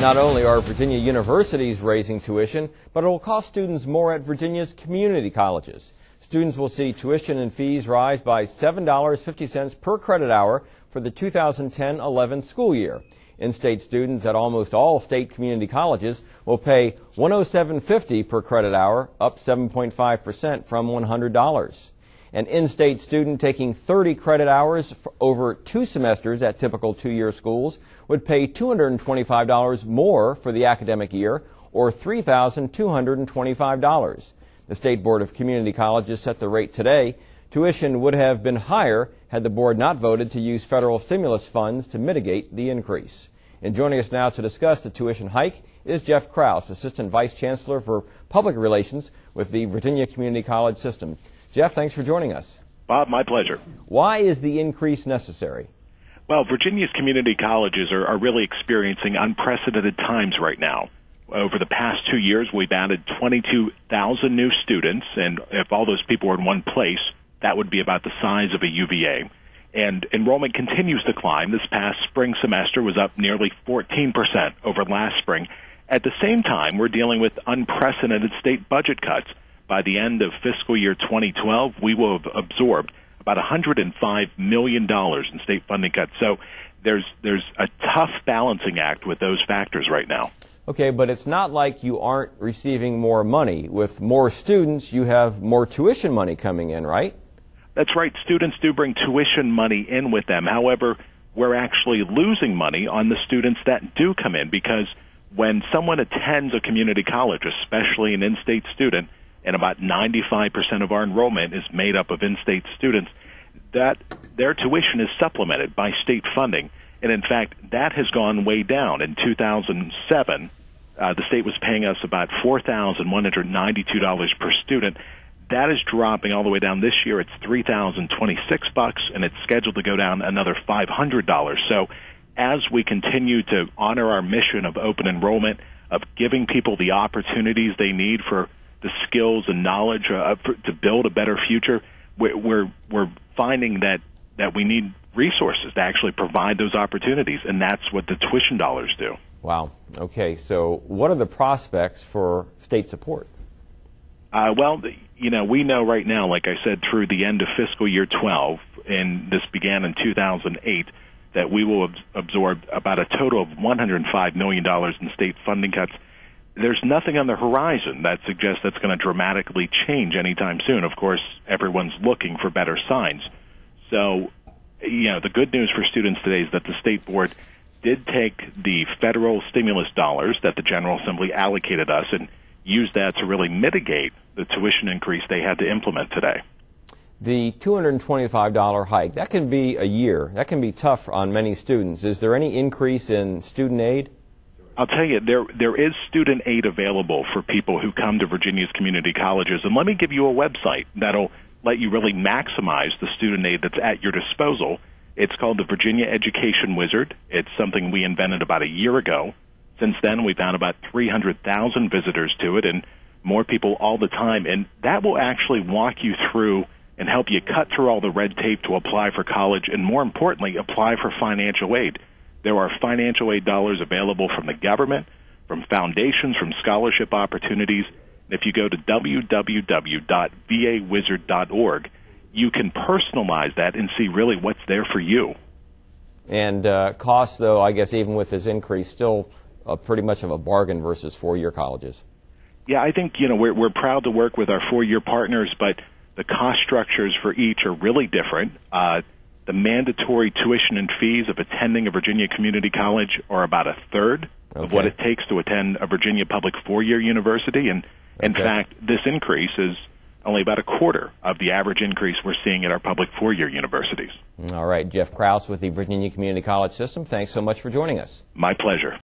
Not only are Virginia universities raising tuition, but it will cost students more at Virginia's community colleges. Students will see tuition and fees rise by $7.50 per credit hour for the 2010-11 school year. In-state students at almost all state community colleges will pay $107.50 per credit hour, up 7.5% from $100. An in-state student taking 30 credit hours for over 2 semesters at typical two-year schools would pay $225 more for the academic year, or $3,225. The State Board of Community Colleges set the rate today. Tuition would have been higher had the board not voted to use federal stimulus funds to mitigate the increase. And joining us now to discuss the tuition hike is Jeff Krause, Assistant Vice Chancellor for Public Relations with the Virginia Community College System. Jeff, thanks for joining us. Bob, my pleasure. Why is the increase necessary? Well, Virginia's community colleges are really experiencing unprecedented times right now. Over the past 2 years, we've added 22,000 new students, and if all those people were in one place, that would be about the size of a UVA. And enrollment continues to climb. This past spring semester was up nearly 14% over last spring. At the same time, we're dealing with unprecedented state budget cuts. By the end of fiscal year 2012, we will have absorbed about $105 million in state funding cuts. So there's a tough balancing act with those factors right now. Okay, but it's not like you aren't receiving more money. With more students, you have more tuition money coming in, right? That's right. Students do bring tuition money in with them. However, we're actually losing money on the students that do come in, because when someone attends a community college, especially an in-state student, and about 95% of our enrollment is made up of in-state students, that their tuition is supplemented by state funding. And in fact, that has gone way down. In 2007, the state was paying us about $4,192 per student. That is dropping all the way down. This year, it's $3,026, and it's scheduled to go down another $500. So as we continue to honor our mission of open enrollment, of giving people the opportunities they need for the skills and knowledge to build a better future, we're finding that we need resources to actually provide those opportunities, and that's what the tuition dollars do. Wow. Okay, so what are the prospects for state support? Well, we know right now, like I said, through the end of fiscal year 12, and this began in 2008, that we will absorb about a total of $105 million in state funding cuts. There's nothing on the horizon that suggests that's going to dramatically change anytime soon. Of course, everyone's looking for better signs. So, the good news for students today is that the State Board did take the federal stimulus dollars that the General Assembly allocated us and use that to really mitigate the tuition increase they had to implement today. The $225 hike, that can be a year. That can be tough on many students. Is there any increase in student aid? I'll tell you, there is student aid available for people who come to Virginia's community colleges. And let me give you a website that'll let you really maximize the student aid that's at your disposal. It's called the Virginia Education Wizard. It's something we invented about a year ago. Since then, we've had about 300,000 visitors to it, and more people all the time. And that will actually walk you through and help you cut through all the red tape to apply for college, and more importantly, apply for financial aid. There are financial aid dollars available from the government, from foundations, from scholarship opportunities. If you go to www.vawizard.org, you can personalize that and see really what's there for you. And costs, though, I guess even with this increase, still pretty much of a bargain versus four-year colleges. Yeah, I think, we're proud to work with our four-year partners, but the cost structures for each are really different. The mandatory tuition and fees of attending a Virginia community college are about a third of what it takes to attend a Virginia public four-year university. And in fact, this increase is only about a quarter of the average increase we're seeing at our public four-year universities. All right, Jeff Krause with the Virginia Community College System, thanks so much for joining us. My pleasure.